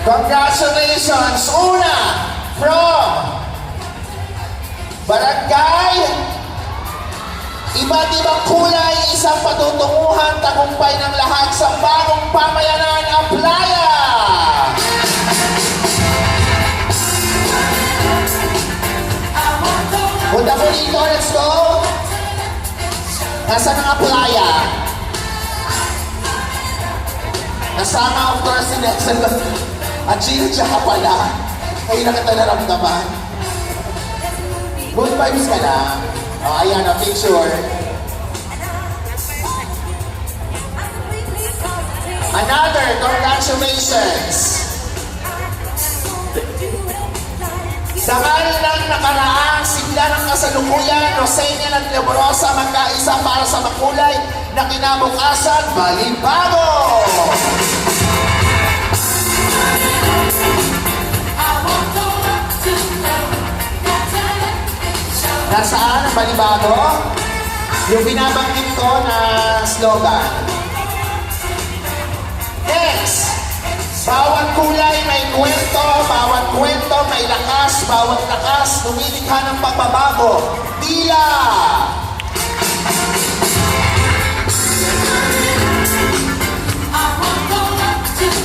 Congratulations! Una, from Barangay, iba't ibang kulay, isang patutunguhan, tagumpay ng lahat sa bagong pamayanan ang playa! Punta po dito, let's go! Nasaan ang playa? Nasama, of course, si Nelson. At Gina ka pala. Kayo na kita naramdaman. Good vibes ka lang. O, ayan, a picture. Another, congratulations. Sakal ng nakaraang sigla ng kasalukuyan, Rosenia ng Laborosa, magkaisa para sa makulay na kinabukasan, Balibago! Nasaan ang Balibago? Yung binabanggit ko na slogan. Next! Bawat kulay may kwento, bawat kwento may lakas, bawat lakas lumilikha ng pagbabago. Dila!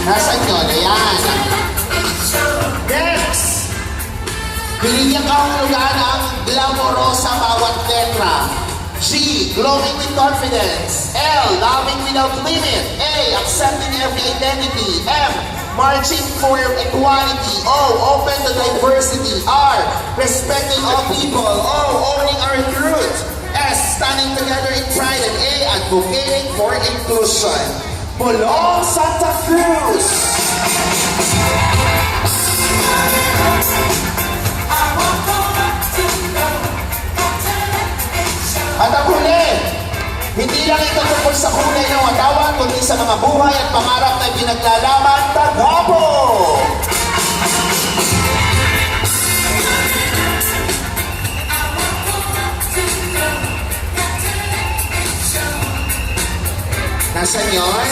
Nasaan yun? Ayan. Next! Binigyan ka ang lugar ang glamorosa bawat letra. G, glowing with confidence. L, loving without limit. A, accepting every identity. M, marching for equality. O, open to diversity. R, respecting all people. O, owning our truth. S, standing together in pride. And A, advocating for inclusion. Bulong Santa Cruz! At ang huli, hindi lang ito tungkol sa kulay ng watawan, kundi sa mga buhay at pangarap na pinaglalaban, Tagabo! Nasaan yun?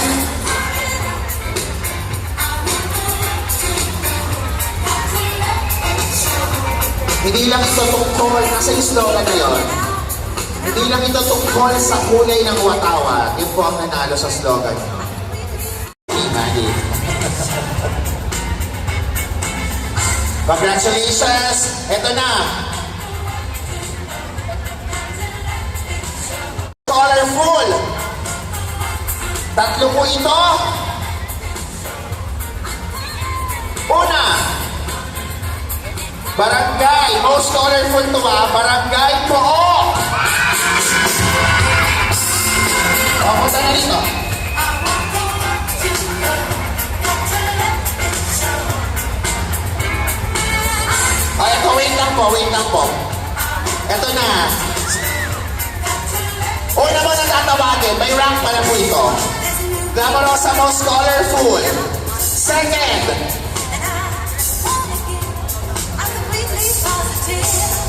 Hindi lang ito tungkol, nasa yung slogan na yun. Hindi lang ito tungkol sa kulay ng watawan. Yun po ang nanalo sa slogan nyo. Congratulations! Ito na! Colorful! Tatlo po ito. Una, Barangay. Most colorful to Barangay Pook. O, punta na dito. O, ito, wait lang po. Ito na. Una mo na tatawagin, may rank pala po ito. Glamorosa, most colorful. Second,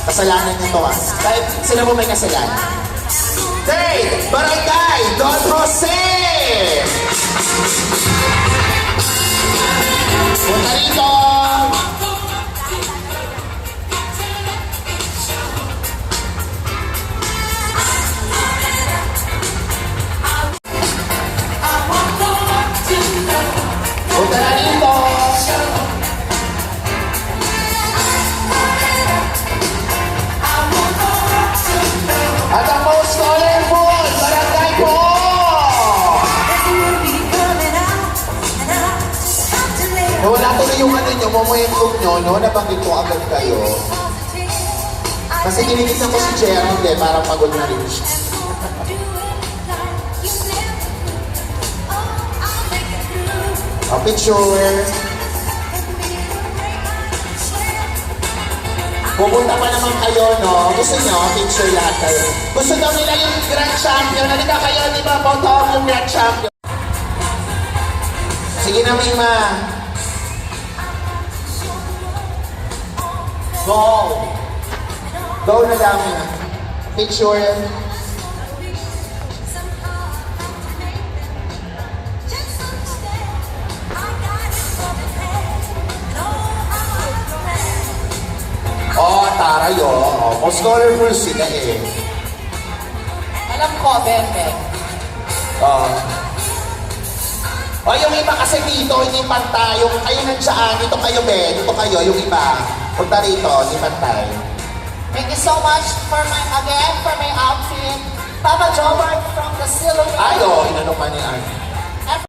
kasalanan niyo to kahit sila mo may kasalanan. Third, Barangay Don Jose. Punta rito. Punta na rito. At ang most colorful, Barangay po! Wala tuloy yung ano nyo, momentum nyo, no? Nabanggit ko agad kayo. Kasi kinikisan ko si Jerry, hindi, parang pagod na rin siya. A picture. Pupunta pa naman kayo, no? Gusto nyo, picture lahat kayo. Gusto daw nila yung Grand Champion. Halika kayo, di ba? Photo yung Grand Champion. Sige na, Mima. Go. Go na dami. Picture. Ayo, most colorful sila eh. Alam ko, Bebe. O yung iba kasi dito, hindi pantay. Yung kayo nandiyan, dito kayo, Ben. Dito kayo, yung iba. Punta rito, hindi pantay. Thank you so much for my outfit. Papa Jobert from the Philippines. Ayo, inano pa ni Arnie.